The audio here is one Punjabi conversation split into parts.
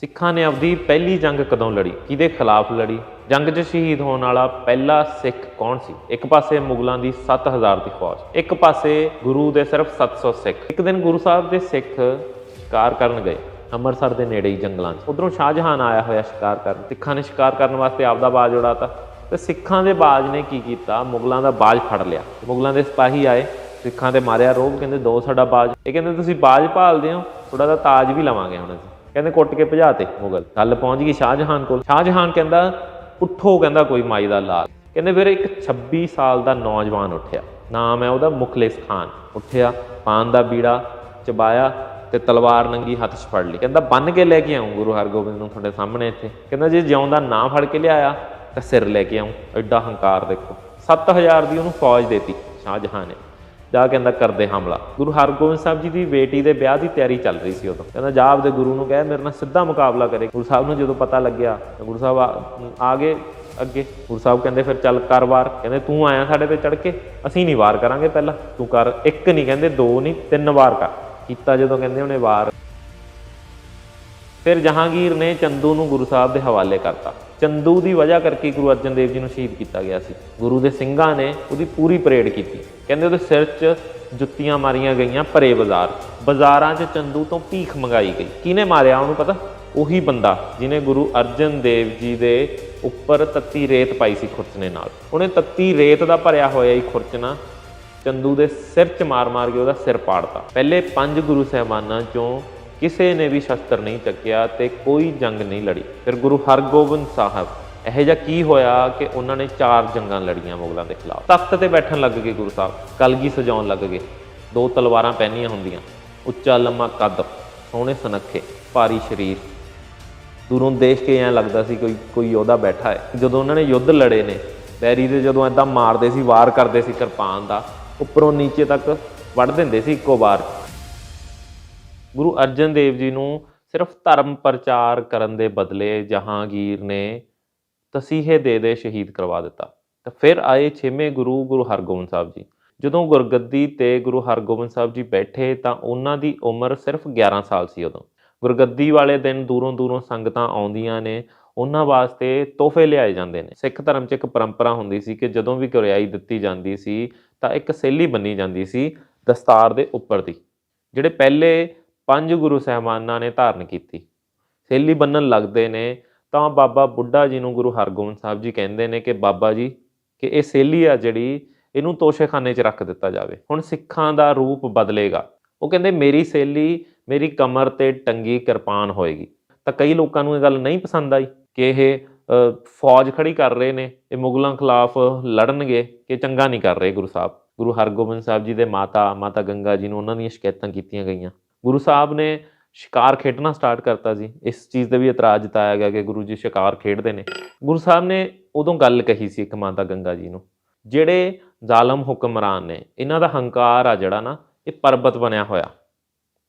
ਸਿੱਖਾਂ ਨੇ ਆਪਦੀ ਪਹਿਲੀ ਜੰਗ ਕਦੋਂ ਲੜੀ, ਕਿਹਦੇ ਖਿਲਾਫ ਲੜੀ? ਜੰਗ 'ਚ ਸ਼ਹੀਦ ਹੋਣ ਵਾਲਾ ਪਹਿਲਾ ਸਿੱਖ ਕੌਣ ਸੀ? ਇੱਕ ਪਾਸੇ ਮੁਗਲਾਂ ਦੀ 7000 ਦੀ ਫੌਜ, ਇੱਕ ਪਾਸੇ ਗੁਰੂ ਦੇ ਸਿਰਫ 700 ਸਿੱਖ। ਇੱਕ ਦਿਨ ਗੁਰੂ ਸਾਹਿਬ ਦੇ ਸਿੱਖ ਸ਼ਿਕਾਰ ਕਰਨ ਗਏ ਅੰਮ੍ਰਿਤਸਰ ਦੇ ਨੇੜੇ ਹੀ ਜੰਗਲਾਂ 'ਚ। ਉੱਧਰੋਂ ਸ਼ਾਹਜਹਾਨ ਆਇਆ ਹੋਇਆ ਸ਼ਿਕਾਰ ਕਰਨ। ਸਿੱਖਾਂ ਨੇ ਸ਼ਿਕਾਰ ਕਰਨ ਵਾਸਤੇ ਆਪਦਾ ਬਾਜ ਉਡਾਤਾ ਤੇ ਸਿੱਖਾਂ ਦੇ ਬਾਜ ਨੇ ਕੀ ਕੀਤਾ, ਮੁਗਲਾਂ ਦਾ ਬਾਜ ਫੜ ਲਿਆ। ਮੁਗਲਾਂ ਦੇ ਸਿਪਾਹੀ ਆਏ, ਸਿੱਖਾਂ ਤੇ ਮਾਰਿਆ ਰੋਹਬ, ਕਹਿੰਦੇ ਦੋ ਸਾਡਾ ਬਾਜ। ਇਹ ਕਹਿੰਦੇ ਤੁਸੀਂ ਬਾਜ ਭਾਲਦੇ ਹੋ, ਥੋੜਾ ਦਾ ਤਾਜ ਵੀ ਲਵਾਂਗੇ ਹੁਣ ਅਸੀਂ। ਕਹਿੰਦੇ ਕੁੱਟ ਕੇ ਭਜਾ ਤੇ ਮੁਗਲ। ਗੱਲ ਪਹੁੰਚ ਗਈ ਸ਼ਾਹਜਹਾਨ ਕੋਲ। ਸ਼ਾਹਜਹਾਨ ਕਹਿੰਦਾ ਉੱਠੋ, ਕਹਿੰਦਾ ਕੋਈ ਮਾਈ ਦਾ ਲਾਲ। ਕਹਿੰਦੇ ਫਿਰ ਇੱਕ 26 ਸਾਲ ਦਾ ਨੌਜਵਾਨ ਉੱਠਿਆ, ਨਾਮ ਹੈ ਉਹਦਾ ਮੁਖਲਿਸ ਖਾਨ। ਉੱਠਿਆ, ਪਾਨ ਦਾ ਬੀੜਾ ਚਬਾਇਆ ਤੇ ਤਲਵਾਰ ਨੰਗੀ ਹੱਥ 'ਚ ਫੜ ਲਈ। ਕਹਿੰਦਾ ਬੰਨ ਕੇ ਲੈ ਕੇ ਆऊँ ਗੁਰੂ ਹਰਗੋਬਿੰਦ ਨੂੰ ਤੁਹਾਡੇ ਸਾਹਮਣੇ ਇੱਥੇ। ਕਹਿੰਦਾ ਜੇ ਜਿਉਂਦਾ ਨਾ ਫੜ ਕੇ ਲਿਆਇਆ ਤਾਂ ਸਿਰ ਲੈ ਕੇ ਆऊँ। ਐਡਾ ਹੰਕਾਰ ਦੇਖੋ। 7000 ਦੀ ਉਹਨੂੰ ਫੌਜ ਦੇਤੀ ਸ਼ਾਹਜਹਾਨ ਨੇ। ਜਾ ਕਹਿੰਦਾ ਕਰਦੇ ਹਮਲਾ। ਗੁਰੂ ਹਰਗੋਬਿੰਦ ਸਾਹਿਬ ਜੀ ਦੀ ਬੇਟੀ ਦੇ ਵਿਆਹ ਦੀ ਤਿਆਰੀ ਚੱਲ ਰਹੀ ਸੀ ਉਦੋਂ। ਕਹਿੰਦਾ ਜਾ ਆਪਦੇ ਗੁਰੂ ਨੂੰ ਕਹਿ ਮੇਰੇ ਨਾਲ ਸਿੱਧਾ ਮੁਕਾਬਲਾ ਕਰੇ। ਗੁਰੂ ਸਾਹਿਬ ਨੂੰ ਜਦੋਂ ਪਤਾ ਲੱਗਿਆ ਤਾਂ ਗੁਰੂ ਸਾਹਿਬ ਆ ਗਏ ਅੱਗੇ। ਗੁਰੂ ਸਾਹਿਬ ਕਹਿੰਦੇ ਫਿਰ ਚੱਲ ਕਰ ਵਾਰ। ਕਹਿੰਦੇ ਤੂੰ ਆਇਆ ਸਾਡੇ ਤੇ ਚੜ ਕੇ, ਅਸੀਂ ਨਹੀਂ ਵਾਰ ਕਰਾਂਗੇ, ਪਹਿਲਾਂ ਤੂੰ ਕਰ। ਇੱਕ ਨਹੀਂ ਕਹਿੰਦੇ, ਦੋ ਨਹੀਂ, 3 ਵਾਰ ਕਰ। ਕੀਤਾ ਜਦੋਂ ਕਹਿੰਦੇ ਉਹਨੇ ਵਾਰ। ਫਿਰ ਜਹਾਂਗੀਰ ਨੇ ਚੰਦੂ ਨੂੰ ਗੁਰੂ ਸਾਹਿਬ ਦੇ ਹਵਾਲੇ ਕਰਤਾ। ਚੰਦੂ ਦੀ ਵਜ੍ਹਾ ਕਰਕੇ ਗੁਰੂ ਅਰਜਨ ਦੇਵ ਜੀ ਨੂੰ ਸ਼ਹੀਦ ਕੀਤਾ ਗਿਆ ਸੀ। ਗੁਰੂ ਦੇ ਸਿੰਘਾਂ ਨੇ ਉਹਦੀ ਪੂਰੀ ਪਰੇਡ ਕੀਤੀ। ਕਹਿੰਦੇ ਉਹਦੇ ਸਿਰ 'ਚ ਜੁੱਤੀਆਂ ਮਾਰੀਆਂ ਗਈਆਂ ਭਰੇ ਬਾਜ਼ਾਰਾਂ 'ਚ ਚੰਦੂ ਤੋਂ ਭੀਖ ਮੰਗਾਈ ਗਈ। ਕਿਹਨੇ ਮਾਰਿਆ ਉਹਨੂੰ ਪਤਾ? ਉਹੀ ਬੰਦਾ ਜਿਹਨੇ ਗੁਰੂ ਅਰਜਨ ਦੇਵ ਜੀ ਦੇ ਉੱਪਰ ਤੱਤੀ ਰੇਤ ਪਾਈ ਸੀ ਖੁਰਚਣੇ ਨਾਲ। ਉਹਨੇ ਤੱਤੀ ਰੇਤ ਦਾ ਭਰਿਆ ਹੋਇਆ ਹੀ ਖੁਰਚਣਾ ਚੰਦੂ ਦੇ ਸਿਰ 'ਚ ਮਾਰ ਕੇ ਉਹਦਾ ਸਿਰ ਪਾੜਤਾ। ਪਹਿਲੇ 5 ਗੁਰੂ ਸਾਹਿਬਾਨਾਂ 'ਚੋਂ ਕਿਸੇ ਨੇ ਵੀ ਸ਼ਸਤਰ ਨਹੀਂ ਚੱਕਿਆ ਤੇ ਕੋਈ ਜੰਗ ਨਹੀਂ ਲੜੀ। ਫਿਰ ਗੁਰੂ ਹਰਗੋਬਿੰਦ ਸਾਹਿਬ ਇਹੋ ਜਿਹਾ ਕੀ ਹੋਇਆ ਕਿ ਉਹਨਾਂ ਨੇ 4 ਜੰਗਾਂ ਲੜੀਆਂ ਮੁਗਲਾਂ ਦੇ ਖਿਲਾਫ। ਤਖਤ ਤੇ ਬੈਠਣ ਲੱਗ ਗਏ ਗੁਰੂ ਸਾਹਿਬ, ਕਲਗੀ ਸਜਾਉਣ ਲੱਗ ਗਏ। 2 ਤਲਵਾਰਾਂ ਪਹਿਨੀਆਂ ਹੁੰਦੀਆਂ, ਉੱਚਾ ਲੰਮਾ ਕੱਦ, ਸੋਹਣੇ ਸੁਨੱਖੇ, ਭਾਰੀ ਸਰੀਰ। ਦੂਰੋਂ ਦੇਖ ਕੇ ਐਂ ਲੱਗਦਾ ਸੀ ਕੋਈ ਯੋਧਾ ਬੈਠਾ ਹੈ। ਜਦੋਂ ਉਹਨਾਂ ਨੇ ਯੁੱਧ ਲੜੇ ਨੇ, ਬੈਰੀ ਦੇ ਜਦੋਂ ਇੱਦਾਂ ਮਾਰਦੇ ਸੀ, ਵਾਰ ਕਰਦੇ ਸੀ ਕਿਰਪਾਨ ਦਾ, ਉੱਪਰੋਂ ਨੀਚੇ ਤੱਕ ਵੱਢ ਦਿੰਦੇ ਸੀ ਇੱਕੋ ਵਾਰ। ਗੁਰੂ ਅਰਜਨ ਦੇਵ ਜੀ ਨੂੰ ਸਿਰਫ ਧਰਮ ਪ੍ਰਚਾਰ ਕਰਨ ਦੇ ਬਦਲੇ ਜਹਾਂਗੀਰ ਨੇ ਤਸੀਹੇ ਦੇ ਸ਼ਹੀਦ ਕਰਵਾ ਦਿੱਤਾ। ਤਾਂ ਫਿਰ ਆਏ 6ਵੇਂ ਗੁਰੂ ਹਰਗੋਬਿੰਦ ਸਾਹਿਬ ਜੀ। ਜਦੋਂ ਗੁਰਗੱਦੀ ਤੇ ਗੁਰੂ ਹਰਗੋਬਿੰਦ ਸਾਹਿਬ ਜੀ ਬੈਠੇ ਤਾਂ ਉਹਨਾਂ ਦੀ ਉਮਰ ਸਿਰਫ 11 ਸਾਲ ਸੀ ਉਦੋਂ। ਗੁਰਗੱਦੀ ਵਾਲੇ ਦਿਨ ਦੂਰੋਂ ਸੰਗਤਾਂ ਆਉਂਦੀਆਂ ਨੇ, ਉਹਨਾਂ ਵਾਸਤੇ ਤੋਹਫੇ ਲਿਆਏ ਜਾਂਦੇ ਨੇ। ਸਿੱਖ ਧਰਮ 'ਚ ਇੱਕ ਪਰੰਪਰਾ ਹੁੰਦੀ ਸੀ ਕਿ ਜਦੋਂ ਵੀ ਗੁਰਿਆਈ ਦਿੱਤੀ ਜਾਂਦੀ ਸੀ ਤਾਂ ਇੱਕ ਸੇਲੀ ਬੰਨੀ ਜਾਂਦੀ ਸੀ ਦਸਤਾਰ ਦੇ ਉੱਪਰ ਦੀ, ਜਿਹੜੇ ਪਹਿਲੇ 5 ਗੁਰੂ ਸਾਹਿਬਾਨਾਂ ਨੇ ਧਾਰਨ ਕੀਤੀ। ਸੇਲੀ ਬੰਨਣ ਲੱਗਦੇ ਨੇ ਤਾਂ ਬਾਬਾ ਬੁੱਢਾ ਜੀ ਨੂੰ ਗੁਰੂ ਹਰਗੋਬਿੰਦ ਸਾਹਿਬ ਜੀ ਕਹਿੰਦੇ ਨੇ ਕਿ ਬਾਬਾ ਜੀ, ਕਿ ਇਹ ਸੇਲੀ ਆ ਜਿਹੜੀ, ਇਹਨੂੰ ਤੋਸ਼ੇਖਾਨੇ 'ਚ ਰੱਖ ਦਿੱਤਾ ਜਾਵੇ। ਹੁਣ ਸਿੱਖਾਂ ਦਾ ਰੂਪ ਬਦਲੇਗਾ। ਉਹ ਕਹਿੰਦੇ ਮੇਰੀ ਸੇਲੀ ਮੇਰੀ ਕਮਰ ਤੇ ਟੰਗੀ ਕਿਰਪਾਨ ਹੋਏਗੀ। ਤਾਂ ਕਈ ਲੋਕਾਂ ਨੂੰ ਇਹ ਗੱਲ ਨਹੀਂ ਪਸੰਦ ਆਈ ਕਿ ਇਹ ਫੌਜ ਖੜੀ ਕਰ ਰਹੇ ਨੇ, ਇਹ ਖਿਲਾਫ ਲੜਨਗੇ, ਕਿ ਚੰਗਾ ਨਹੀਂ ਕਰ ਰਹੇ ਗੁਰੂ ਸਾਹਿਬ। ਗੁਰੂ ਹਰਗੋਬਿੰਦ ਸਾਹਿਬ ਜੀ ਦੇ ਮਾਤਾ ਗੰਗਾ ਜੀ ਨੂੰ ਉਹਨਾਂ ਦੀਆਂ ਸ਼ਿਕਾਇਤਾਂ ਕੀਤੀਆਂ ਗਈਆਂ। ਗੁਰੂ ਸਾਹਿਬ ਨੇ ਸ਼ਿਕਾਰ ਖੇਡਣਾ ਸਟਾਰਟ ਕਰਤਾ ਜੀ। ਇਸ ਚੀਜ਼ 'ਤੇ ਵੀ ਇਤਰਾਜ਼ ਜਤਾਇਆ ਗਿਆ ਕਿ ਗੁਰੂ ਜੀ ਸ਼ਿਕਾਰ ਖੇਡਦੇ ਨੇ। ਗੁਰੂ ਸਾਹਿਬ ਨੇ ਉਦੋਂ ਗੱਲ ਕਹੀ ਸੀ ਇੱਕ ਮਾਤਾ ਗੰਗਾ ਜੀ ਨੂੰ, ਜਿਹੜੇ ਜ਼ਾਲਮ ਹੁਕਮਰਾਨ ਨੇ, ਇਹਨਾਂ ਦਾ ਹੰਕਾਰ ਆ ਜਿਹੜਾ ਨਾ, ਇਹ ਪਰਬਤ ਬਣਿਆ ਹੋਇਆ।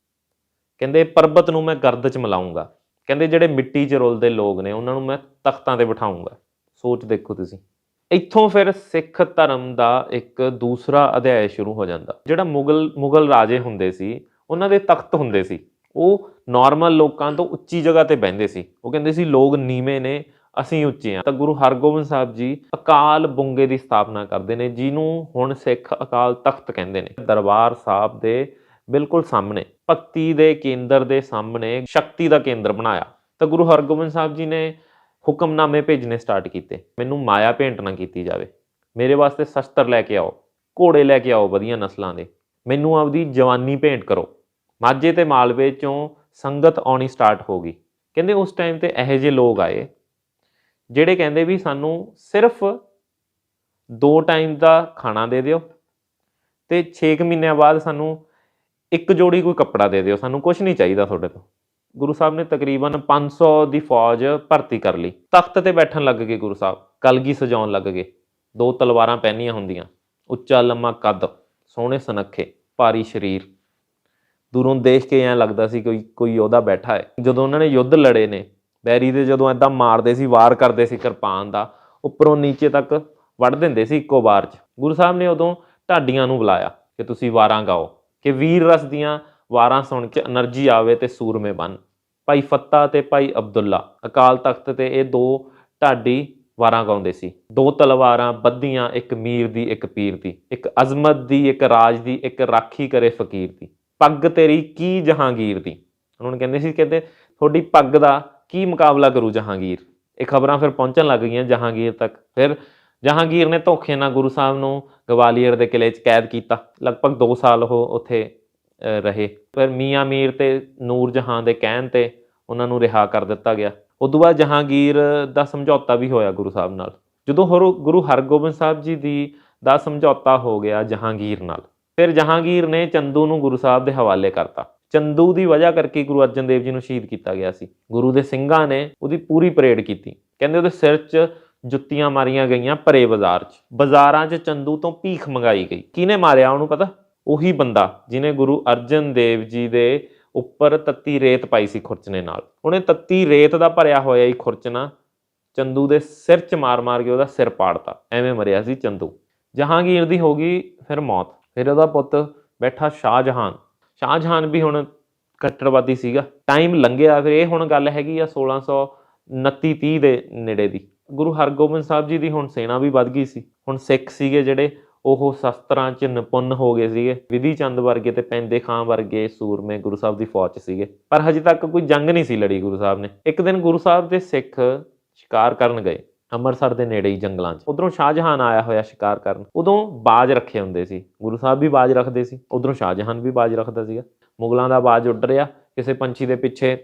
ਕਹਿੰਦੇ ਪਰਬਤ ਨੂੰ ਮੈਂ ਗਰਦ 'ਚ ਮਿਲਾਊਂਗਾ। ਕਹਿੰਦੇ ਜਿਹੜੇ ਮਿੱਟੀ 'ਚ ਰੁਲਦੇ ਲੋਕ ਨੇ ਉਹਨਾਂ ਨੂੰ ਮੈਂ ਤਖਤਾਂ 'ਤੇ ਬਿਠਾਊਂਗਾ। ਸੋਚ ਦੇਖੋ ਤੁਸੀਂ। ਇੱਥੋਂ ਫਿਰ ਸਿੱਖ ਧਰਮ ਦਾ ਇੱਕ ਦੂਸਰਾ ਅਧਿਆਇ ਸ਼ੁਰੂ ਹੋ ਜਾਂਦਾ। ਜਿਹੜਾ ਮੁਗਲ ਰਾਜੇ ਹੁੰਦੇ ਸੀ, ਉਹਨਾਂ ਦੇ ਤਖਤ ਹੁੰਦੇ ਸੀ, ਉਹ ਨਾਰਮਲ ਲੋਕਾਂ ਤੋਂ ਉੱਚੀ ਜਗ੍ਹਾ ਤੇ ਬਹਿੰਦੇ ਸੀ। ਉਹ ਕਹਿੰਦੇ ਸੀ ਲੋਕ ਨੀਵੇਂ ਨੇ, ਅਸੀਂ ਉੱਚੇ ਹਾਂ। ਤਾਂ ਗੁਰੂ ਹਰਗੋਬਿੰਦ ਸਾਹਿਬ ਜੀ ਅਕਾਲ ਬੁੰਗੇ ਦੀ ਸਥਾਪਨਾ ਕਰਦੇ ਨੇ, ਜਿਹਨੂੰ ਹੁਣ ਸਿੱਖ ਅਕਾਲ ਤਖਤ ਕਹਿੰਦੇ ਨੇ। ਦਰਬਾਰ ਸਾਹਿਬ ਦੇ ਬਿਲਕੁਲ ਸਾਹਮਣੇ, ਭਗਤੀ ਦੇ ਕੇਂਦਰ ਦੇ ਸਾਹਮਣੇ ਸ਼ਕਤੀ ਦਾ ਕੇਂਦਰ ਬਣਾਇਆ। ਤਾਂ ਗੁਰੂ ਹਰਗੋਬਿੰਦ ਸਾਹਿਬ ਜੀ ਨੇ ਹੁਕਮਨਾਮੇ ਭੇਜਣੇ ਸਟਾਰਟ ਕੀਤੇ। ਮੈਨੂੰ ਮਾਇਆ ਭੇਂਟ ਨਾ ਕੀਤੀ ਜਾਵੇ, ਮੇਰੇ ਵਾਸਤੇ ਸ਼ਸਤਰ ਲੈ ਕੇ ਆਓ, ਘੋੜੇ ਲੈ ਕੇ ਆਓ ਵਧੀਆ ਨਸਲਾਂ ਦੇ, ਮੈਨੂੰ ਆਪਦੀ ਜਵਾਨੀ ਭੇਂਟ ਕਰੋ। ਮਾਝੇ ਤੇ ਮਾਲਵੇ 'ਚੋਂ ਸੰਗਤ ਆਉਣੀ ਸਟਾਰਟ ਹੋ ਗਈ। ਕਹਿੰਦੇ ਉਸ ਟਾਈਮ 'ਤੇ ਇਹੋ ਜਿਹੇ ਲੋਕ ਆਏ ਜਿਹੜੇ ਕਹਿੰਦੇ ਵੀ ਸਾਨੂੰ ਸਿਰਫ 2 ਟਾਈਮ ਦਾ ਖਾਣਾ ਦੇ ਦਿਓ ਤੇ 6 ਮਹੀਨਿਆਂ ਬਾਅਦ ਸਾਨੂੰ 1 ਜੋੜੀ ਕੋਈ ਕੱਪੜਾ ਦੇ ਦਿਓ, ਸਾਨੂੰ ਕੁਛ ਨਹੀਂ ਚਾਹੀਦਾ ਤੁਹਾਡੇ ਤੋਂ। ਗੁਰੂ ਸਾਹਿਬ ਨੇ ਤਕਰੀਬਨ 500 ਦੀ ਫੌਜ ਭਰਤੀ ਕਰ ਲਈ। ਤਖਤ ਤੇ ਬੈਠਣ ਲੱਗ ਗਏ ਗੁਰੂ ਸਾਹਿਬ, ਕਲਗੀ ਸਜਾਉਣ ਲੱਗ ਗਏ। 2 ਤਲਵਾਰਾਂ ਪਹਿਨੀਆਂ ਹੁੰਦੀਆਂ, ਉੱਚਾ ਲੰਮਾ ਕੱਦ, ਸੋਹਣੇ ਸੁਨੱਖੇ, ਭਾਰੀ ਸਰੀਰ। ਦੂਰੋਂ ਦੇਖ ਕੇ ਐਂ ਲੱਗਦਾ ਸੀ ਕੋਈ ਯੋਧਾ ਬੈਠਾ ਹੈ। ਜਦੋਂ ਉਹਨਾਂ ਨੇ ਯੁੱਧ ਲੜੇ ਨੇ, ਬੈਰੀ ਦੇ ਜਦੋਂ ਇੱਦਾਂ ਮਾਰਦੇ ਸੀ, ਵਾਰ ਕਰਦੇ ਸੀ ਕਿਰਪਾਨ ਦਾ, ਉੱਪਰੋਂ ਨੀਚੇ ਤੱਕ ਵੱਢ ਦਿੰਦੇ ਸੀ ਇੱਕੋ ਵਾਰ 'ਚ। ਗੁਰੂ ਸਾਹਿਬ ਨੇ ਉਦੋਂ ਢਾਡੀਆਂ ਨੂੰ ਬੁਲਾਇਆ ਕਿ ਤੁਸੀਂ ਵਾਰਾਂ ਗਾਓ, ਕਿ ਵੀਰ ਰਸ ਦੀਆਂ ਵਾਰਾਂ ਸੁਣ ਕੇ ਐਨਰਜੀ ਆਵੇ ਤੇ ਸੂਰਮੇ ਬਣ। ਭਾਈ ਫੱਤਾ ਤੇ ਭਾਈ ਅਬਦੁੱਲਾ ਅਕਾਲ ਤਖਤ ਤੇ ਇਹ ਦੋ ਢਾਡੀ ਵਾਰਾਂ ਗਾਉਂਦੇ ਸੀ। ਦੋ ਤਲਵਾਰਾਂ ਬੱਧੀਆਂ, ਇੱਕ ਮੀਰ ਦੀ ਇੱਕ ਪੀਰ ਦੀ, ਇੱਕ ਅਜ਼ਮਤ ਦੀ ਇੱਕ ਰਾਜ ਦੀ, ਇੱਕ ਰਾਖੀ ਕਰੇ ਫਕੀਰ ਦੀ, ਪੱਗ ਤੇਰੀ ਕੀ ਜਹਾਂਗੀਰ ਦੀ। ਉਹਨਾਂ ਕਹਿੰਦੇ ਸੀ, ਕਹਿੰਦੇ ਤੁਹਾਡੀ ਪੱਗ ਦਾ ਕੀ ਮੁਕਾਬਲਾ ਕਰੂ ਜਹਾਂਗੀਰ। ਇਹ ਖਬਰਾਂ ਫਿਰ ਪਹੁੰਚਣ ਲੱਗ ਗਈਆਂ ਜਹਾਂਗੀਰ ਤੱਕ। ਫਿਰ ਜਹਾਂਗੀਰ ਨੇ ਧੋਖੇ ਨਾਲ ਗੁਰੂ ਸਾਹਿਬ ਨੂੰ ਗਵਾਲੀਅਰ ਦੇ ਕਿਲ੍ਹੇ 'ਚ ਕੈਦ ਕੀਤਾ। ਲਗਭਗ 2 ਸਾਲ ਉਹ ਉੱਥੇ ਰਹੇ। ਫਿਰ ਮੀਆਂ ਮੀਰ ਤੇ ਨੂਰ ਜਹਾਂ ਦੇ ਕਹਿਣ ਤੇ ਉਹਨਾਂ ਨੂੰ ਰਿਹਾ ਕਰ ਦਿੱਤਾ ਗਿਆ। ਉਦੋਂ ਬਾਅਦ ਜਹਾਂਗੀਰ ਦਾ ਸਮਝੌਤਾ ਵੀ ਹੋਇਆ ਗੁਰੂ ਸਾਹਿਬ ਨਾਲ। ਜਦੋਂ ਗੁਰੂ ਹਰਗੋਬਿੰਦ ਸਾਹਿਬ ਜੀ ਦਾ ਸਮਝੌਤਾ ਹੋ ਗਿਆ ਜਹਾਂਗੀਰ ਨਾਲ, ਫਿਰ ਜਹਾਂਗੀਰ ਨੇ ਚੰਦੂ ਨੂੰ ਗੁਰੂ ਸਾਹਿਬ ਦੇ ਹਵਾਲੇ ਕਰਤਾ। ਚੰਦੂ ਦੀ ਵਜ੍ਹਾ ਕਰਕੇ ਗੁਰੂ ਅਰਜਨ ਦੇਵ ਜੀ ਨੂੰ ਸ਼ਹੀਦ ਕੀਤਾ ਗਿਆ ਸੀ। ਗੁਰੂ ਦੇ ਸਿੰਘਾਂ ਨੇ ਉਹਦੀ ਪੂਰੀ ਪਰੇਡ ਕੀਤੀ। ਕਹਿੰਦੇ ਉਹਦੇ ਸਿਰ 'ਚ ਜੁੱਤੀਆਂ ਮਾਰੀਆਂ ਗਈਆਂ ਭਰੇ ਬਾਜ਼ਾਰ 'ਚ। ਬਾਜ਼ਾਰਾਂ 'ਚ ਚੰਦੂ ਤੋਂ ਭੀਖ ਮੰਗਾਈ ਗਈ। ਕਿਹਨੇ ਮਾਰਿਆ ਉਹਨੂੰ ਪਤਾ? ਉਹੀ ਬੰਦਾ ਜਿਹਨੇ ਗੁਰੂ ਅਰਜਨ ਦੇਵ ਜੀ ਦੇ ਉੱਪਰ ਤੱਤੀ ਰੇਤ ਪਾਈ ਸੀ ਖੁਰਚਣੇ ਨਾਲ। ਉਹਨੇ ਤੱਤੀ ਰੇਤ ਦਾ ਭਰਿਆ ਹੋਇਆ ਹੀ ਖੁਰਚਣਾ ਚੰਦੂ ਦੇ ਸਿਰ 'ਚ ਮਾਰ ਕੇ ਉਹਦਾ ਸਿਰ ਪਾੜਤਾ। ਐਵੇਂ ਮਰਿਆ ਸੀ ਚੰਦੂ। ਜਹਾਂਗੀਰ ਦੀ ਹੋ ਗਈ ਫਿਰ ਮੌਤ। ਫਿਰ ਉਹਦਾ ਪੁੱਤ ਬੈਠਾ ਸ਼ਾਹਜਹਾਨ। ਸ਼ਾਹਜਹਾਨ ਵੀ ਹੁਣ ਕੱਟੜਵਾਦੀ ਸੀਗਾ। ਟਾਈਮ ਲੰਘਿਆ। ਫਿਰ ਇਹ ਹੁਣ ਗੱਲ ਹੈਗੀ ਆ 1629-30 ਦੇ ਨੇੜੇ ਦੀ। ਗੁਰੂ ਹਰਗੋਬਿੰਦ ਸਾਹਿਬ ਜੀ ਦੀ ਹੁਣ ਸੈਨਾ ਵੀ ਵੱਧ ਗਈ ਸੀ। ਹੁਣ ਸਿੱਖ ਸੀਗੇ ਜਿਹੜੇ ਉਹ ਸ਼ਸਤਰਾਂ 'ਚ ਨਿਪੁੰਨ ਹੋ ਗਏ ਸੀਗੇ। ਵਿਧੀ ਚੰਦ ਵਰਗੇ ਤੇ ਪੈਂਦੇ ਖਾਂ ਵਰਗੇ ਸੂਰਮੇ ਗੁਰੂ ਸਾਹਿਬ ਦੀ ਫੌਜ 'ਚ ਸੀਗੇ। ਪਰ ਹਜੇ ਤੱਕ ਕੋਈ ਜੰਗ ਨਹੀਂ ਸੀ ਲੜੀ ਗੁਰੂ ਸਾਹਿਬ ਨੇ। ਇੱਕ ਦਿਨ ਗੁਰੂ ਸਾਹਿਬ ਦੇ ਸਿੱਖ ਸ਼ਿਕਾਰ ਕਰਨ ਗਏ ਅੰਮ੍ਰਿਤਸਰ ਦੇ ਨੇੜੇ ਹੀ ਜੰਗਲਾਂ 'ਚ। ਉਧਰੋਂ ਸ਼ਾਹਜਹਾਨ ਆਇਆ ਹੋਇਆ ਸ਼ਿਕਾਰ ਕਰਨ। ਉਦੋਂ ਬਾਜ ਰੱਖੇ ਹੁੰਦੇ ਸੀ। ਗੁਰੂ ਸਾਹਿਬ ਵੀ ਬਾਜ ਰੱਖਦੇ ਸੀ, ਉਧਰੋਂ ਸ਼ਾਹਜਹਾਨ ਵੀ ਬਾਜ ਰੱਖਦਾ ਸੀਗਾ। ਮੁਗਲਾਂ ਦਾ ਬਾਜ ਉੱਡ ਰਿਹਾ, ਕਿਸੇ ਪੰਛੀ ਦੇ ਪਿੱਛੇ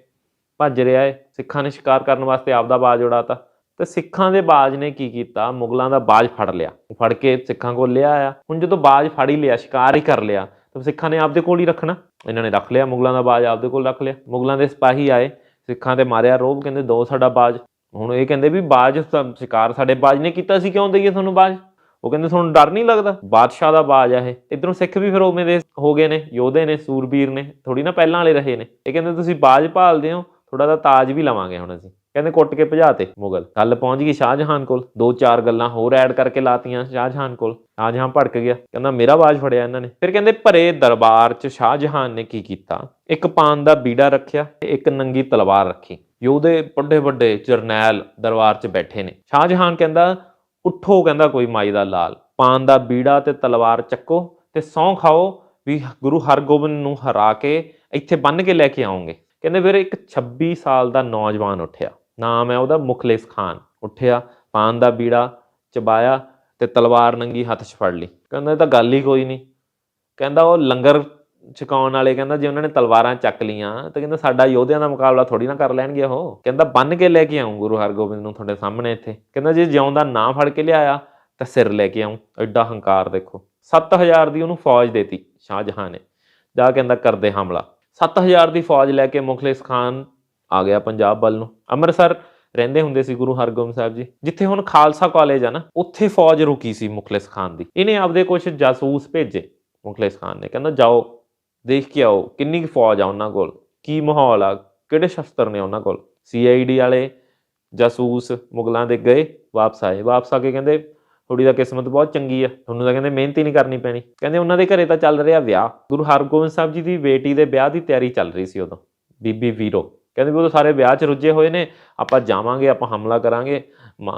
ਭੱਜ ਰਿਹਾ ਏ। ਸਿੱਖਾਂ ਨੇ ਸ਼ਿਕਾਰ ਕਰਨ ਵਾਸਤੇ ਆਪਦਾ ਬਾਜ ਉਡਾਤਾ। ਤੇ ਸਿੱਖਾਂ ਦੇ ਬਾਜ ਨੇ ਕੀ ਕੀਤਾ? ਮੁਗਲਾਂ ਦਾ ਬਾਜ ਫੜ ਲਿਆ। ਫੜ ਕੇ ਸਿੱਖਾਂ ਕੋਲ ਲਿਆ ਆ। ਹੁਣ ਜਦੋਂ ਬਾਜ ਫੜ ਹੀ ਲਿਆ, ਸ਼ਿਕਾਰ ਹੀ ਕਰ ਲਿਆ, ਤਾਂ ਸਿੱਖਾਂ ਨੇ ਆਪਦੇ ਕੋਲ ਹੀ ਰੱਖਣਾ। ਇਹਨਾਂ ਨੇ ਰੱਖ ਲਿਆ ਮੁਗਲਾਂ ਦਾ ਬਾਜ, ਆਪਦੇ ਕੋਲ ਰੱਖ ਲਿਆ। ਮੁਗਲਾਂ ਦੇ ਸਿਪਾਹੀ ਆਏ, ਸਿੱਖਾਂ ਤੇ ਮਾਰਿਆ ਰੋਹਬ, ਕਹਿੰਦੇ ਦੋ ਸਾਡਾ ਬਾਜ। ਹੁਣ ਇਹ ਕਹਿੰਦੇ ਵੀ ਬਾਜ ਸ਼ਿਕਾਰ ਸਾਡੇ ਬਾਜ ਨੇ ਕੀਤਾ ਸੀ, ਕਿਉਂ ਦਈਏ ਤੁਹਾਨੂੰ ਬਾਜ? ਉਹ ਕਹਿੰਦੇ ਤੁਹਾਨੂੰ ਡਰ ਨਹੀਂ ਲੱਗਦਾ? ਬਾਦਸ਼ਾਹ ਦਾ ਬਾਜ ਆ ਇਹ। ਇੱਧਰੋਂ ਸਿੱਖ ਵੀ ਫਿਰ ਉਵੇਂ ਦੇ ਹੋ ਗਏ ਨੇ, ਯੋਧੇ ਨੇ, ਸੂਰਬੀਰ ਨੇ, ਥੋੜੀ ਨਾ ਪਹਿਲਾਂ ਵਾਲੇ ਰਹੇ ਨੇ। ਇਹ ਕਹਿੰਦੇ ਤੁਸੀਂ ਬਾਜ ਭਾਲਦੇ ਹੋ, ਥੋੜਾ ਦਾ ਤਾਜ ਵੀ ਲਵਾਂਗੇ ਹੁਣ ਅਸੀਂ। ਕਹਿੰਦੇ ਕੁੱਟ ਕੇ ਭਜਾਤੇ ਮੁਗਲ। ਗੱਲ ਪਹੁੰਚ ਗਈ ਸ਼ਾਹਜਹਾਨ ਕੋਲ। 2-4 ਗੱਲਾਂ ਹੋਰ ਐਡ ਕਰਕੇ ਲਾਤੀਆਂ ਸ਼ਾਹਜਹਾਨ ਕੋਲ। ਸ਼ਾਹਜਹਾਨ ਭੜਕ ਗਿਆ, ਕਹਿੰਦਾ ਮੇਰਾ ਬਾਜ ਫੜਿਆ ਇਹਨਾਂ ਨੇ। ਫਿਰ ਕਹਿੰਦੇ ਭਰੇ ਦਰਬਾਰ 'ਚ ਸ਼ਾਹਜਹਾਨ ਨੇ ਕੀ ਕੀਤਾ? ਇੱਕ ਪਾਨ ਦਾ ਬੀੜਾ ਰੱਖਿਆ, ਇੱਕ ਨੰਗੀ ਤਲਵਾਰ ਰੱਖੀ। ਯੋਧੇ ਵੱਡੇ ਵੱਡੇ ਜਰਨੈਲ ਦਰਬਾਰ 'ਚ ਬੈਠੇ ਨੇ। ਸ਼ਾਹਜਹਾਨ ਕਹਿੰਦਾ ਉੱਠੋ, ਕਹਿੰਦਾ ਕੋਈ ਮਾਈ ਦਾ ਲਾਲ, ਪਾਨ ਦਾ ਬੀੜਾ ਤੇ ਤਲਵਾਰ ਚੱਕੋ ਤੇ ਸਹੁੰ ਖਾਓ ਵੀ ਗੁਰੂ ਹਰਗੋਬਿੰਦ ਨੂੰ ਹਰਾ ਕੇ ਇੱਥੇ ਬੰਨ੍ਹ ਕੇ ਲੈ ਕੇ ਆਉਂਗੇ। ਕਹਿੰਦੇ ਫਿਰ ਇੱਕ 26 ਸਾਲ ਦਾ ਨੌਜਵਾਨ ਉੱਠਿਆ, ਨਾਮ ਹੈ ਉਹਦਾ ਮੁਖਲਿਸ ਖਾਨ। ਉੱਠਿਆ, ਪਾਨ ਦਾ ਬੀੜਾ ਚਬਾਇਆ ਤੇ ਤਲਵਾਰ ਨੰਗੀ ਹੱਥ 'ਚ ਫੜ ਲਈ। ਕਹਿੰਦਾ ਇਹ ਤਾਂ ਗੱਲ ਹੀ ਕੋਈ ਨਹੀਂ। ਕਹਿੰਦਾ ਉਹ ਲੰਗਰ ਛਕਾਉਣ ਵਾਲੇ, ਕਹਿੰਦਾ ਜੇ ਉਹਨਾਂ ਨੇ ਤਲਵਾਰਾਂ ਚੱਕ ਲੀਆਂ ਤਾਂ ਕਹਿੰਦਾ ਸਾਡਾ ਯੋਧਿਆਂ ਦਾ ਮੁਕਾਬਲਾ ਥੋੜੀ ਨਾ ਕਰ ਲੈਣਗੇ ਉਹ। ਕਹਿੰਦਾ ਬੰਨ੍ਹ ਕੇ ਲੈ ਕੇ ਆਊਂ ਗੁਰੂ ਹਰਗੋਬਿੰਦ ਨੂੰ ਤੁਹਾਡੇ ਸਾਹਮਣੇ ਇੱਥੇ। ਕਹਿੰਦਾ ਜੇ ਜਿਉਂਦਾ ਨਾ ਫੜ ਕੇ ਲਿਆਇਆ ਤਾਂ ਸਿਰ ਲੈ ਕੇ ਆਊਂ। ਐਡਾ ਹੰਕਾਰ ਦੇਖੋ। 7000 ਦੀ ਉਹਨੂੰ ਫੌਜ ਦੇਤੀ ਸ਼ਾਹਜਹਾਨ ਨੇ। ਜਾ ਕਹਿੰਦਾ ਕਰਦੇ ਹਮਲਾ। 7000 ਦੀ ਫੌਜ ਲੈ ਕੇ ਮੁਖਲਿਸ ਖਾਨ ਆ ਗਿਆ ਪੰਜਾਬ ਵੱਲ ਨੂੰ। ਅੰਮ੍ਰਿਤਸਰ ਰਹਿੰਦੇ ਹੁੰਦੇ ਸੀ ਗੁਰੂ ਹਰਗੋਬਿੰਦ ਸਾਹਿਬ ਜੀ, ਜਿੱਥੇ ਹੁਣ ਖਾਲਸਾ ਕਾਲਜ ਆ ਨਾ, ਉੱਥੇ ਫੌਜ ਰੁਕੀ ਸੀ ਮੁਖਲਿਸ ਖਾਨ ਦੀ। ਇਹਨੇ ਆਪਦੇ ਕੁਛ ਜਾਸੂਸ ਭੇਜੇ ਮੁਖਲਿਸ ਖਾਨ ਨੇ। ਕਹਿੰਦਾ ਜਾਓ ਦੇਖ ਕੇ ਆਓ ਕਿੰਨੀ ਕੁ ਫੌਜ ਆ ਉਹਨਾਂ ਕੋਲ, ਕੀ ਮਾਹੌਲ ਆ, ਕਿਹੜੇ ਸ਼ਸਤਰ ਨੇ ਉਹਨਾਂ ਕੋਲ। CID ਵਾਲੇ ਜਾਸੂਸ ਮੁਗਲਾਂ ਦੇ ਗਏ, ਵਾਪਸ ਆਏ। ਵਾਪਸ ਆ ਕੇ ਕਹਿੰਦੇ ਥੋੜੀ ਦਾ ਕਿਸਮਤ ਬਹੁਤ ਚੰਗੀ ਆ, ਤੁਹਾਨੂੰ ਤਾਂ ਕਹਿੰਦੇ ਮਿਹਨਤ ਹੀ ਨਹੀਂ ਕਰਨੀ ਪੈਣੀ। ਕਹਿੰਦੇ ਉਹਨਾਂ ਦੇ ਘਰੇ ਤਾਂ ਚੱਲ ਰਿਹਾ ਵਿਆਹ। ਗੁਰੂ ਹਰਗੋਬਿੰਦ ਸਾਹਿਬ ਜੀ ਦੀ ਬੇਟੀ ਦੇ ਵਿਆਹ ਦੀ ਤਿਆਰੀ ਚੱਲ ਰਹੀ ਸੀ ਉਦੋਂ। ਬੀਬੀ ਵੀਰੋ ਕਹਿੰਦੇ ਵੀ ਉਦੋਂ ਸਾਰੇ ਵਿਆਹ 'ਚ ਰੁੱਝੇ ਹੋਏ ਨੇ, ਆਪਾਂ ਜਾਵਾਂਗੇ, ਆਪਾਂ ਹਮਲਾ ਕਰਾਂਗੇ,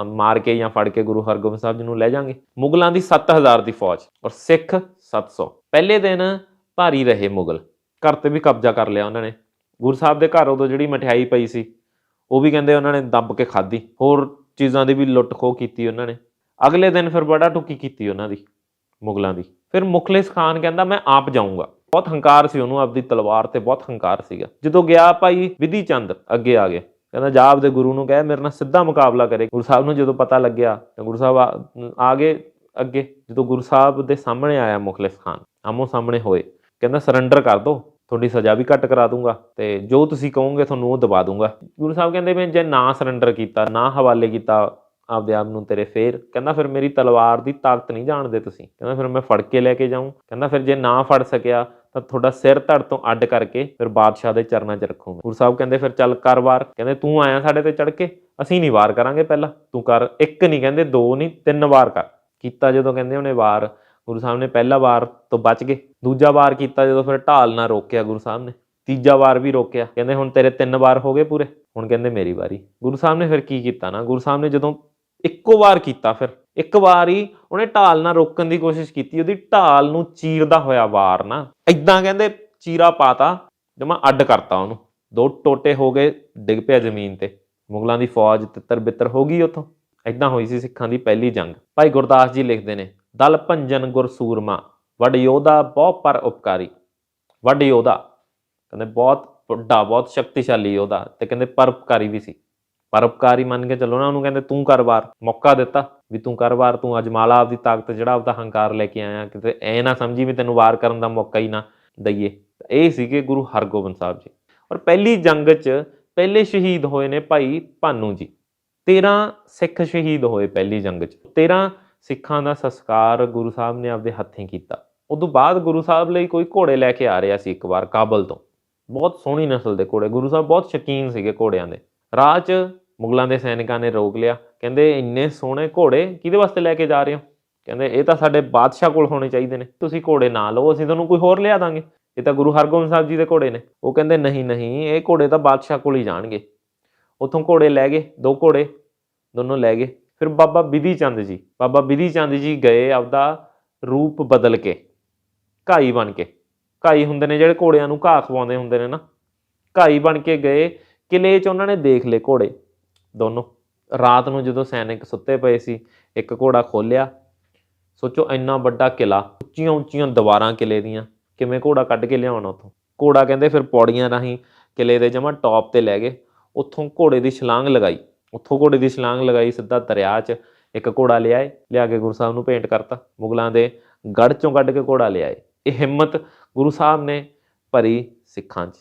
ਮਾਰ ਕੇ ਜਾਂ ਫੜ ਕੇ ਗੁਰੂ ਹਰਗੋਬਿੰਦ ਸਾਹਿਬ ਜੀ ਨੂੰ ਲੈ ਜਾਵਾਂਗੇ। ਮੁਗਲਾਂ ਦੀ 7000 ਦੀ ਫੌਜ ਔਰ ਸਿੱਖ 700। ਪਹਿਲੇ ਦਿਨ ਭਾਰੀ ਰਹੇ ਮੁਗਲ। ਘਰ 'ਤੇ ਵੀ ਕਬਜ਼ਾ ਕਰ ਲਿਆ ਉਹਨਾਂ ਨੇ। ਗੁਰੂ ਸਾਹਿਬ ਦੇ ਘਰ ਉਦੋਂ ਜਿਹੜੀ ਮਠਿਆਈ ਪਈ ਸੀ ਉਹ ਵੀ ਕਹਿੰਦੇ ਉਹਨਾਂ ਨੇ ਦੱਬ ਕੇ ਖਾਧੀ। ਹੋਰ ਚੀਜ਼ਾਂ ਦੀ ਵੀ ਲੁੱਟ ਖੋਹ ਕੀਤੀ ਉਹਨਾਂ ਨੇ। ਅਗਲੇ ਦਿਨ ਫਿਰ ਬੜਾ ਟੁੱਕੀ ਕੀਤੀ ਉਹਨਾਂ ਦੀ, ਮੁਗਲਾਂ ਦੀ। ਫਿਰ ਮੁਖਲਿਸ ਖਾਨ ਕਹਿੰਦਾ ਮੈਂ ਆਪ ਜਾਊਂਗਾ। ਬਹੁਤ ਹੰਕਾਰ ਸੀ ਉਹਨੂੰ, ਆਪਦੀ ਤਲਵਾਰ ਤੇ ਬਹੁਤ ਹੰਕਾਰ ਸੀਗਾ। ਜਦੋਂ ਗਿਆ ਭਾਈ ਵਿਧੀ ਚੰਦ ਅੱਗੇ ਆ ਗਿਆ, ਕਹਿੰਦਾ ਜਾ ਆਪਦੇ ਗੁਰੂ ਨੂੰ ਕਹਿ ਮੇਰੇ ਨਾਲ ਸਿੱਧਾ ਮੁਕਾਬਲਾ ਕਰੇ। ਗੁਰੂ ਸਾਹਿਬ ਨੂੰ ਜਦੋਂ ਪਤਾ ਲੱਗਿਆ ਤਾਂ ਗੁਰੂ ਸਾਹਿਬ ਆ ਗਏ ਅੱਗੇ। ਜਦੋਂ ਗੁਰੂ ਸਾਹਿਬ ਦੇ ਸਾਹਮਣੇ ਆਇਆ ਮੁਖਲਿਸ ਖਾਨ, ਆਮੋ ਸਾਹਮਣੇ ਹੋਏ, ਕਹਿੰਦਾ ਸਰੈਂਡਰ ਕਰ ਦਿਓ, ਤੁਹਾਡੀ ਸਜ਼ਾ ਵੀ ਘੱਟ ਕਰਾ ਦੂੰਗਾ ਤੇ ਜੋ ਤੁਸੀਂ ਕਹੋਗੇ ਤੁਹਾਨੂੰ ਉਹ ਦਬਾ ਦੂੰਗਾ। ਗੁਰੂ ਸਾਹਿਬ ਕਹਿੰਦੇ ਮੈਂ ਜੇ ਨਾ ਸਰੈਂਡਰ ਕੀਤਾ, ਨਾ ਹਵਾਲੇ ਕੀਤਾ ਆਪਦੇ ਆਪ ਨੂੰ ਤੇਰੇ, ਫੇਰ ਕਹਿੰਦਾ ਫਿਰ ਮੇਰੀ ਤਲਵਾਰ ਦੀ ਤਾਕਤ ਨਹੀਂ ਜਾਣਦੇ ਤੁਸੀਂ। ਕਹਿੰਦਾ ਫਿਰ ਮੈਂ ਫੜ ਕੇ ਲੈ ਕੇ ਜਾਊਂ। ਕਹਿੰਦਾ ਫਿਰ ਜੇ ਨਾ ਫੜ ਸਕਿਆ ਤਾਂ ਤੁਹਾਡਾ ਸਿਰ ਧੜ ਤੋਂ ਅੱਡ ਕਰਕੇ ਫਿਰ ਬਾਦਸ਼ਾਹ ਦੇ ਚਰਨਾਂ 'ਚ ਰੱਖੂਗਾ। ਗੁਰੂ ਸਾਹਿਬ ਕਹਿੰਦੇ ਫਿਰ ਚੱਲ ਕਰ ਵਾਰ। ਕਹਿੰਦੇ ਤੂੰ ਆਇਆ ਸਾਡੇ ਤੇ ਚੜ ਕੇ, ਅਸੀਂ ਨਹੀਂ ਵਾਰ ਕਰਾਂਗੇ, ਪਹਿਲਾਂ ਤੂੰ ਕਰ। ਇੱਕ ਨਹੀਂ ਕਹਿੰਦੇ, ਦੋ ਨਹੀਂ, 3 ਵਾਰ ਕਰ। ਕੀਤਾ ਜਦੋਂ ਕਹਿੰਦੇ ਉਹਨੇ ਵਾਰ, ਗੁਰੂ ਸਾਹਿਬ ਨੇ ਪਹਿਲਾ ਵਾਰ ਤੋਂ ਬਚ ਗਏ। ਦੂਜਾ ਵਾਰ ਕੀਤਾ ਜਦੋਂ ਫਿਰ ਢਾਲ ਨਾਲ ਰੋਕਿਆ ਗੁਰੂ ਸਾਹਿਬ ਨੇ। ਤੀਜਾ ਵਾਰ ਵੀ ਰੋਕਿਆ, ਕਹਿੰਦੇ ਹੁਣ ਤੇਰੇ 3 ਵਾਰ ਹੋ ਗਏ ਪੂਰੇ, ਹੁਣ ਕਹਿੰਦੇ ਮੇਰੀ ਵਾਰੀ। ਗੁਰੂ ਸਾਹਿਬ ਨੇ ਫਿਰ ਕੀ ਕੀਤਾ ਨਾ, ਗੁਰੂ ਸਾਹਿਬ ਨੇ ਜਦੋਂ ਇੱਕੋ ਵਾਰ ਕੀਤਾ, ਫਿਰ ਇੱਕ ਵਾਰ ਹੀ ਉਹਨੇ ਢਾਲ ਨਾਲ ਰੋਕਣ ਦੀ ਕੋਸ਼ਿਸ਼ ਕੀਤੀ, ਉਹਦੀ ਢਾਲ ਨੂੰ ਚੀਰਦਾ ਹੋਇਆ ਵਾਰ ਨਾ ਇਦਾਂ ਕਹਿੰਦੇ ਚੀਰਾ ਪਾਤਾ, ਜਮਾ ਅੱਡ ਕਰਤਾ ਉਹਨੂੰ, 2 ਟੋਟੇ ਹੋ ਗਏ, ਡਿੱਗ ਪਿਆ ਜ਼ਮੀਨ ਤੇ। ਮੁਗਲਾਂ ਦੀ ਫੌਜ ਤਿੱਤਰ ਬਿੱਤਰ ਹੋ ਗਈ ਉੱਥੋਂ। ਇਦਾਂ ਹੋਈ ਸੀ ਸਿੱਖਾਂ ਦੀ ਪਹਿਲੀ ਜੰਗ। ਭਾਈ ਗੁਰਦਾਸ ਜੀ ਲਿਖਦੇ ਨੇ, ਦਲ ਭੰਜਨ ਗੁਰ ਸੂਰਮਾ, ਵੱਡ ਯੋਧਾ ਬਹੁ ਪਰ ਉਪਕਾਰੀ। ਵੱਡ ਯੋਧਾ ਕਹਿੰਦੇ ਬਹੁਤ ਵੱਡਾ, ਬਹੁਤ ਸ਼ਕਤੀਸ਼ਾਲੀ ਯੋਧਾ, ਤੇ ਕਹਿੰਦੇ ਪਰਉਪਕਾਰੀ ਵੀ ਸੀ। ਪਰਉਪਕਾਰੀ ਮੰਨ ਕੇ ਚੱਲੋ ਨਾ ਉਹਨੂੰ, ਕਹਿੰਦੇ ਤੂੰ ਕਰ ਵਾਰ, ਮੌਕਾ ਦਿੱਤਾ ਵੀ ਤੂੰ ਕਰ ਵਾਰ, ਤੂੰ ਅਜਮਾਲਾ ਆਪਦੀ ਤਾਕਤ, ਜਿਹੜਾ ਆਪਦਾ ਹੰਕਾਰ ਲੈ ਕੇ ਆਇਆ, ਕਿਤੇ ਐ ਨਾ ਸਮਝੀ ਵੀ ਤੈਨੂੰ ਵਾਰ ਕਰਨ ਦਾ ਮੌਕਾ ਹੀ ਨਾ ਦਈਏ। ਇਹ ਸੀਗੇ ਗੁਰੂ ਹਰਗੋਬਿੰਦ ਸਾਹਿਬ ਜੀ। ਔਰ ਪਹਿਲੀ ਜੰਗ 'ਚ ਪਹਿਲੇ ਸ਼ਹੀਦ ਹੋਏ ਨੇ ਭਾਈ ਭਾਨੂ ਜੀ। 13 ਸਿੱਖ ਸ਼ਹੀਦ ਹੋਏ ਪਹਿਲੀ ਜੰਗ 'ਚ। 13 ਸਿੱਖਾਂ ਦਾ ਸੰਸਕਾਰ ਗੁਰੂ ਸਾਹਿਬ ਨੇ ਆਪਦੇ ਹੱਥੀਂ ਕੀਤਾ। ਉਦੋਂ ਬਾਅਦ ਗੁਰੂ ਸਾਹਿਬ ਲਈ ਕੋਈ ਘੋੜੇ ਲੈ ਕੇ ਆ ਰਿਹਾ ਸੀ ਇੱਕ ਵਾਰ ਕਾਬਲ ਤੋਂ, ਬਹੁਤ ਸੋਹਣੀ ਨਸਲ ਦੇ ਘੋੜੇ। ਗੁਰੂ ਸਾਹਿਬ ਬਹੁਤ ਸ਼ੌਕੀਨ ਸੀਗੇ ਘੋੜਿਆਂ ਦੇ। ਰਾਹ 'ਚ ਮੁਗਲਾਂ ਦੇ ਸੈਨਿਕਾਂ ਨੇ ਰੋਕ ਲਿਆ, ਕਹਿੰਦੇ ਇੰਨੇ ਸੋਹਣੇ ਘੋੜੇ ਕਿਹਦੇ ਵਾਸਤੇ ਲੈ ਕੇ ਜਾ ਰਹੇ ਹੋ? ਕਹਿੰਦੇ ਇਹ ਤਾਂ ਸਾਡੇ ਬਾਦਸ਼ਾਹ ਕੋਲ ਹੋਣੇ ਚਾਹੀਦੇ ਨੇ, ਤੁਸੀਂ ਘੋੜੇ ਨਾ ਲਓ, ਅਸੀਂ ਤੁਹਾਨੂੰ ਕੋਈ ਹੋਰ ਲਿਆ ਦਾਂਗੇ, ਇਹ ਤਾਂ ਗੁਰੂ ਹਰਗੋਬਿੰਦ ਸਾਹਿਬ ਜੀ ਦੇ ਘੋੜੇ ਨੇ। ਉਹ ਕਹਿੰਦੇ ਨਹੀਂ ਨਹੀਂ, ਇਹ ਘੋੜੇ ਤਾਂ ਬਾਦਸ਼ਾਹ ਕੋਲ ਹੀ ਜਾਣਗੇ। ਉੱਥੋਂ ਘੋੜੇ ਲੈ ਗਏ, 2 ਘੋੜੇ ਦੋਨੋਂ ਲੈ ਗਏ। ਫਿਰ ਬਾਬਾ ਬਿਧੀ ਚੰਦ ਜੀ ਗਏ ਆਪਦਾ ਰੂਪ ਬਦਲ ਕੇ, ਘਾਈ ਬਣ ਕੇ। ਘਾਈ ਹੁੰਦੇ ਨੇ ਜਿਹੜੇ ਘੋੜਿਆਂ ਨੂੰ ਘਾਹ ਖਵਾਉਂਦੇ ਹੁੰਦੇ ਨੇ ਨਾ, ਘਾਈ ਬਣ ਕੇ ਗਏ। ਕਿਲੇ 'ਚ ਉਹਨਾਂ ਨੇ ਦੇਖ ਲਏ ਘੋੜੇ ਦੋਨੋਂ। ਰਾਤ ਨੂੰ ਜਦੋਂ ਸੈਨਿਕ ਸੁੱਤੇ ਪਏ ਸੀ, ਇੱਕ ਘੋੜਾ ਖੋਲਿਆ। ਸੋਚੋ ਇੰਨਾ ਵੱਡਾ ਕਿਲਾ, ਉੱਚੀਆਂ ਉੱਚੀਆਂ ਦੀਵਾਰਾਂ ਕਿਲੇ ਦੀਆਂ, ਕਿਵੇਂ ਘੋੜਾ ਕੱਢ ਕੇ ਲਿਆਉਣਾ ਉੱਥੋਂ? ਘੋੜਾ ਕਹਿੰਦੇ ਫਿਰ ਪੌੜੀਆਂ ਰਾਹੀਂ ਕਿਲੇ ਦੇ ਜਮਾਂ ਟੌਪ ਤੇ ਲੈ ਗਏ। ਉੱਥੋਂ ਘੋੜੇ ਦੀ ਛਲਾਂਗ ਲਗਾਈ, ਸਿੱਧਾ ਦਰਿਆ 'ਚ ਇੱਕ ਘੋੜਾ ਲਿਆਏ, ਲਿਆ ਕੇ ਗੁਰੂ ਸਾਹਿਬ ਨੂੰ ਭੇਂਟ ਕਰਤਾ। ਮੁਗਲਾਂ ਦੇ ਗੜ੍ਹ 'ਚੋਂ ਕੱਢ ਕੇ ਘੋੜਾ ਲਿਆਏ। ਇਹ ਹਿੰਮਤ ਗੁਰੂ ਸਾਹਿਬ ਨੇ ਭਰੀ ਸਿੱਖਾਂ 'ਚ,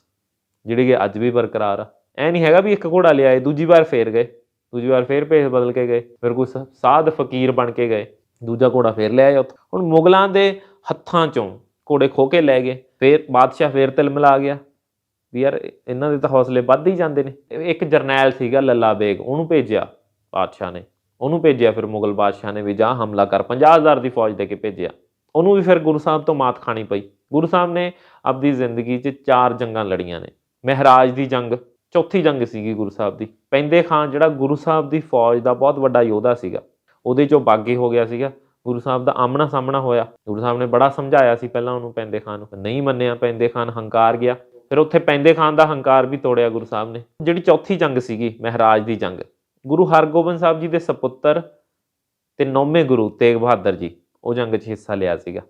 ਜਿਹੜੀ ਕਿ ਅੱਜ ਵੀ ਬਰਕਰਾਰ ਆ। ਐ ਨਹੀਂ ਹੈਗਾ ਵੀ ਇੱਕ ਘੋੜਾ ਲਿਆਏ, ਦੂਜੀ ਵਾਰ ਫੇਰ ਭੇਸ ਬਦਲ ਕੇ ਗਏ, ਫਿਰ ਕੋਈ ਸਾਧ ਫਕੀਰ ਬਣ ਕੇ ਗਏ, ਦੂਜਾ ਘੋੜਾ ਫੇਰ ਲਿਆਏ ਉੱਥੋਂ। ਹੁਣ ਮੁਗਲਾਂ ਦੇ ਹੱਥਾਂ 'ਚੋਂ ਘੋੜੇ ਖੋਹ ਕੇ ਲੈ ਗਏ। ਫੇਰ ਬਾਦਸ਼ਾਹ ਫੇਰ ਤਿਲਮਿਲਾ ਗਿਆ ਵੀ ਯਾਰ ਇਹਨਾਂ ਦੇ ਤਾਂ ਹੌਸਲੇ ਵੱਧ ਹੀ ਜਾਂਦੇ ਨੇ। ਇੱਕ ਜਰਨੈਲ ਸੀਗਾ ਲੱਲਾ ਬੇਗ, ਉਹਨੂੰ ਭੇਜਿਆ ਬਾਦਸ਼ਾਹ ਨੇ, ਫਿਰ ਮੁਗਲ ਬਾਦਸ਼ਾਹ ਨੇ ਵੀ ਜਾ ਹਮਲਾ ਕਰ, 50,000 ਦੀ ਫੌਜ ਦੇ ਕੇ ਭੇਜਿਆ। ਉਹਨੂੰ ਵੀ ਫਿਰ ਗੁਰੂ ਸਾਹਿਬ ਤੋਂ ਮਾਤ ਖਾਣੀ ਪਈ। ਗੁਰੂ ਸਾਹਿਬ ਨੇ ਆਪਦੀ ਜ਼ਿੰਦਗੀ 'ਚ 4 ਜੰਗਾਂ ਲੜੀਆਂ ਨੇ। ਮਹਿਰਾਜ ਦੀ ਜੰਗ ਚੌਥੀ ਜੰਗ ਸੀਗੀ ਗੁਰੂ ਸਾਹਿਬ ਦੀ। ਪੈਂਦੇ ਖਾਨ ਜਿਹੜਾ ਗੁਰੂ ਸਾਹਿਬ ਦੀ ਫੌਜ ਦਾ ਬਹੁਤ ਵੱਡਾ ਯੋਧਾ ਸੀਗਾ, ਉਹਦੇ 'ਚੋਂ ਬਾਗੀ ਹੋ ਗਿਆ ਸੀਗਾ। ਗੁਰੂ ਸਾਹਿਬ ਦਾ ਆਮਣਾ ਸਾਹਮਣਾ ਹੋਇਆ। ਗੁਰੂ ਸਾਹਿਬ ਨੇ ਬੜਾ ਸਮਝਾਇਆ ਸੀ ਪਹਿਲਾਂ ਉਹਨੂੰ, ਪੈਂਦੇ ਖਾਨ ਨੂੰ, ਨਹੀਂ ਮੰਨਿਆ। ਪੈਂਦੇ ਖਾਨ ਹੰਕਾਰ ਗਿਆ, ਫਿਰ ਉੱਥੇ ਪੈਂਦੇ ਖਾਨ ਦਾ ਹੰਕਾਰ ਵੀ ਤੋੜਿਆ ਗੁਰੂ ਸਾਹਿਬ ਨੇ। ਜਿਹੜੀ ਚੌਥੀ ਜੰਗ ਸੀਗੀ ਮਹਿਰਾਜ ਦੀ ਜੰਗ, ਗੁਰੂ ਹਰਗੋਬਿੰਦ ਸਾਹਿਬ ਜੀ ਦੇ ਸਪੁੱਤਰ ਤੇ 9ਵੇਂ ਗੁਰੂ ਤੇਗ ਬਹਾਦਰ ਜੀ ਉਹ ਜੰਗ 'ਚ ਹਿੱਸਾ ਲਿਆ ਸੀਗਾ।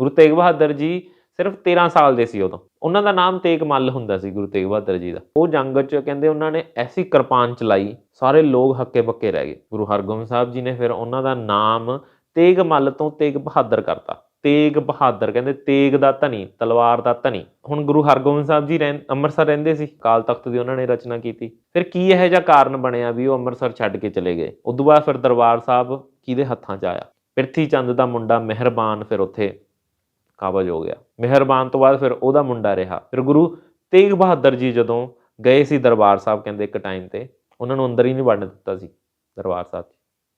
ਗੁਰੂ ਤੇਗ ਬਹਾਦਰ ਜੀ ਸਿਰਫ 13 ਸਾਲ ਦੇ ਸੀ ਉਦੋਂ। ਉਹਨਾਂ ਦਾ ਨਾਮ ਤੇਗ ਮੱਲ ਹੁੰਦਾ ਸੀ ਗੁਰੂ ਤੇਗ ਬਹਾਦਰ ਜੀ ਦਾ। ਉਹ ਜੰਗ 'ਚ ਕਹਿੰਦੇ ਉਹਨਾਂ ਨੇ ਐਸੀ ਕਿਰਪਾਨ ਚਲਾਈ, ਸਾਰੇ ਲੋਕ ਹੱਕੇ ਬੱਕੇ ਰਹਿ ਗਏ। ਗੁਰੂ ਹਰਗੋਬਿੰਦ ਸਾਹਿਬ ਜੀ ਨੇ ਫਿਰ ਉਹਨਾਂ ਦਾ ਨਾਮ ਤੇਗ ਮੱਲ ਤੋਂ ਤੇਗ ਬਹਾਦਰ ਕਰਤਾ। ਤੇਗ ਬਹਾਦਰ ਕਹਿੰਦੇ ਤੇਗ ਦਾ ਧਨੀ, ਤਲਵਾਰ ਦਾ ਧਨੀ। ਹੁਣ ਗੁਰੂ ਹਰਗੋਬਿੰਦ ਸਾਹਿਬ ਜੀ ਅੰਮ੍ਰਿਤਸਰ ਰਹਿੰਦੇ ਸੀ, ਅਕਾਲ ਤਖਤ ਦੀ ਉਹਨਾਂ ਨੇ ਰਚਨਾ ਕੀਤੀ। ਫਿਰ ਕੀ ਇਹੋ ਜਿਹਾ ਕਾਰਨ ਬਣਿਆ ਵੀ ਉਹ ਅੰਮ੍ਰਿਤਸਰ ਛੱਡ ਕੇ ਚਲੇ ਗਏ? ਉਦੋਂ ਬਾਅਦ ਫਿਰ ਦਰਬਾਰ ਸਾਹਿਬ ਕਿਹਦੇ ਹੱਥਾਂ 'ਚ ਆਇਆ? ਪ੍ਰਿਥੀ ਚੰਦ ਦਾ ਮੁੰਡਾ ਮਿਹਰਬਾਨ ਫਿਰ ਉੱਥੇ ਕਾਬਜ ਹੋ ਗਿਆ। ਮਿਹਰਬਾਨ ਤੋਂ ਬਾਅਦ ਫਿਰ ਉਹਦਾ ਮੁੰਡਾ ਰਿਹਾ। ਫਿਰ ਗੁਰੂ ਤੇਗ ਬਹਾਦਰ ਜੀ ਜਦੋਂ ਗਏ ਸੀ ਦਰਬਾਰ ਸਾਹਿਬ, ਕਹਿੰਦੇ ਇੱਕ ਟਾਈਮ ਤੇ ਉਹਨਾਂ ਨੂੰ ਅੰਦਰ ਹੀ ਨਹੀਂ ਵੜਨ ਦਿੱਤਾ ਸੀ ਦਰਬਾਰ ਸਾਹਿਬ 'ਚ।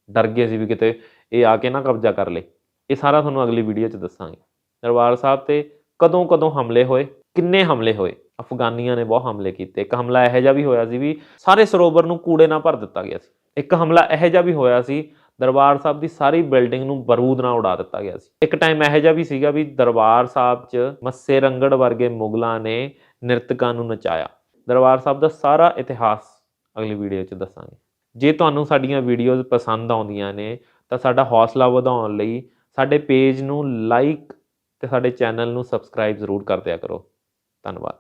ਡਰ ਗਏ ਸੀ ਵੀ ਕਿਤੇ ਇਹ ਆ ਕੇ ਨਾ ਕਬਜ਼ਾ ਕਰ ਲੇ। ਇਹ ਸਾਰਾ ਤੁਹਾਨੂੰ ਅਗਲੀ ਵੀਡੀਓ 'ਚ ਦੱਸਾਂਗੇ। ਦਰਬਾਰ ਸਾਹਿਬ ਤੇ ਕਦੋਂ ਹਮਲੇ ਹੋਏ, ਕਿੰਨੇ ਹਮਲੇ ਹੋਏ। ਅਫਗਾਨੀਆਂ ਨੇ ਬਹੁਤ ਹਮਲੇ ਕੀਤੇ। ਇੱਕ ਹਮਲਾ ਇਹੋ ਜਿਹਾ ਵੀ ਹੋਇਆ ਸੀ ਵੀ ਸਾਰੇ ਸਰੋਵਰ ਨੂੰ ਕੂੜੇ ਨਾਲ ਭਰ ਦਿੱਤਾ ਗਿਆ ਸੀ। ਇੱਕ ਹਮਲਾ ਇਹੋ ਜਿਹਾ ਵੀ ਹੋਇਆ ਸੀ ਦਰਬਾਰ ਸਾਹਿਬ ਦੀ ਸਾਰੀ ਬਿਲਡਿੰਗ ਨੂੰ ਬਰੂਦ ਨਾਲ ਉਡਾ ਦਿੱਤਾ ਗਿਆ ਸੀ। ਇੱਕ ਟਾਈਮ ਇਹੋ ਜਿਹਾ ਵੀ ਸੀਗਾ ਵੀ ਦਰਬਾਰ ਸਾਹਿਬ 'ਚ ਮੱਸੇ ਰੰਗੜ ਵਰਗੇ ਮੁਗਲਾਂ ਨੇ ਨਿਰਤਕਾਂ ਨੂੰ ਨਚਾਇਆ। ਦਰਬਾਰ ਸਾਹਿਬ ਦਾ ਸਾਰਾ ਇਤਿਹਾਸ ਅਗਲੀ ਵੀਡੀਓ 'ਚ ਦੱਸਾਂਗੇ। ਜੇ ਤੁਹਾਨੂੰ ਸਾਡੀਆਂ ਵੀਡੀਓਜ਼ ਪਸੰਦ ਆਉਂਦੀਆਂ ਨੇ ਤਾਂ ਸਾਡਾ ਹੌਸਲਾ ਵਧਾਉਣ ਲਈ ਸਾਡੇ ਪੇਜ ਨੂੰ ਲਾਈਕ ਤੇ ਸਾਡੇ ਚੈਨਲ ਨੂੰ ਸਬਸਕ੍ਰਾਈਬ ਜ਼ਰੂਰ ਕਰ ਦਿਆ ਕਰੋ। ਧੰਨਵਾਦ।